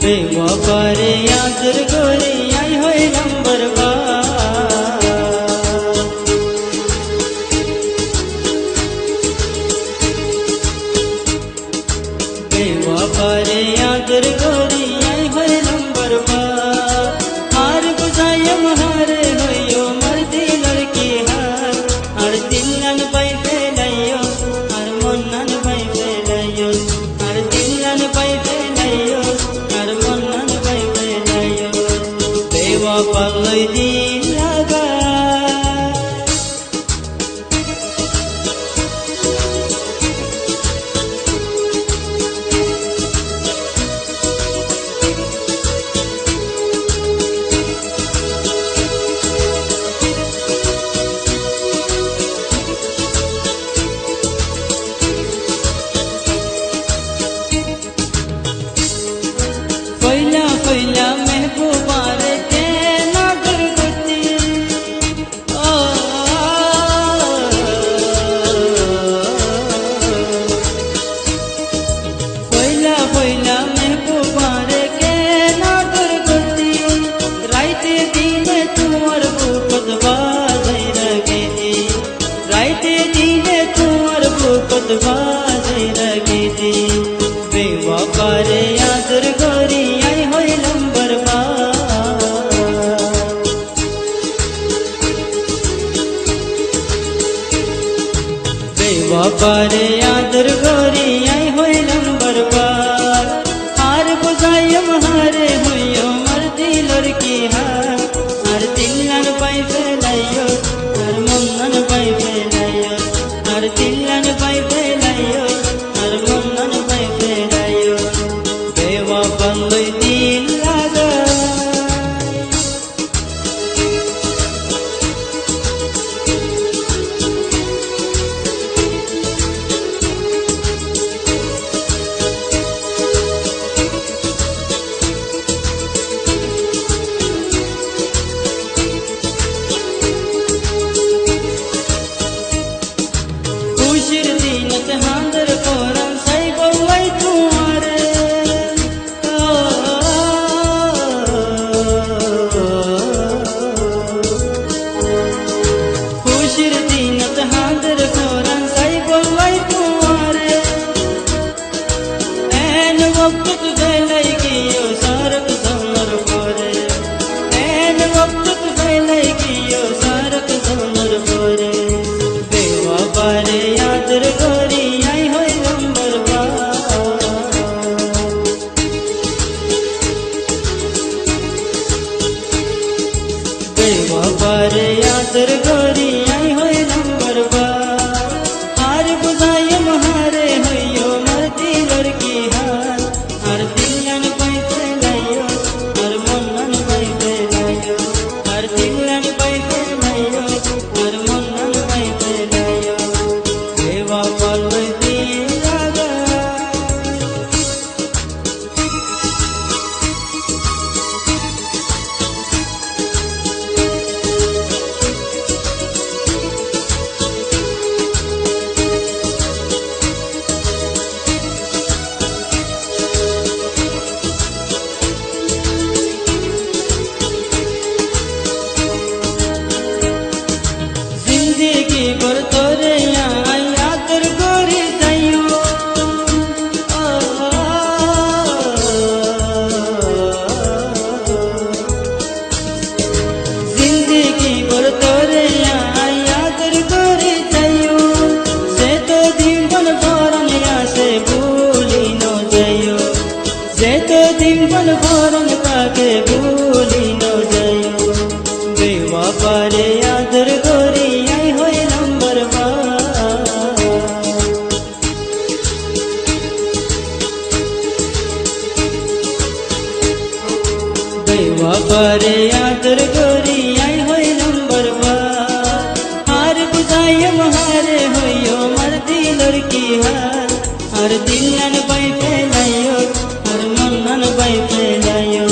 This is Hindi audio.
बेवफारे यादर गोरी आई होय नंबर बेवफारे यादर गोरी आई होय नंबर हार बुझाय महारे होयो मर्दी लड़की हार हर दिलन पाई फैलायो हर मनन पाई फैलायो हर दिलन पाई फैलायो हर मनन पाई फैलायो बेवफा लई दिल लगा पहिला महबूबा रे के नागर गति पहिला महबूबा रे के नागर गति राइते दिन तुअर बुकत बाजै रगेती राइते दिन तुअर बुकत बाजै रगेती बेवफा रे यादर गोरी आई होय नंबर बेवफा रे यादर गोरी आई होय नंबर हार बुझाय महारे होयो मर्दी लड़की हार हर दिलन पाई फैलायो हर मनन पाई फैलायो हर दिलन पाई फैलायो हर मनन पाई फैलायो बेवफा लई दिल लगा खुशिर दिनत हांदर कोरम साई बउई तुआरे खुशिर दिनत हांदर कोरम साई बउई तुआरे एन वक्त बेलाई गियो सारक समर पोरे एन वक्त बेलाई गियो सारक समर पोरे बेवफा रे यादर गोरी आई होय नंबर बेवफा रे यादर गोरी आई होय नंबर हार बुझाय महारे होयो मर्दी लड़की हार हर दिलन पाई फैलायो हर मनन पाई फैलायो हर दिलन पाई फैलायो हर मनन पाई फैलायो बेवफा लई दिल लगा जिंदगी भर तोरे यहाँ यादर गोरी जाइयो जिंदगी भर तोरे यहाँ यादर गोरी जाइयो से तो दिन बन भरन यहाँ से भूली न जाइयो से तो दिन बन भरन काके भूली न जाइयो बेवफा रे यादर गोरी आई होय नंबर बेवफा रे यादर गोरी आई होय नंबर हार बुझाय महारे होयो मर्दी लड़की हार हर दिलन पाई फैलायो हर मनन पाई फैलायो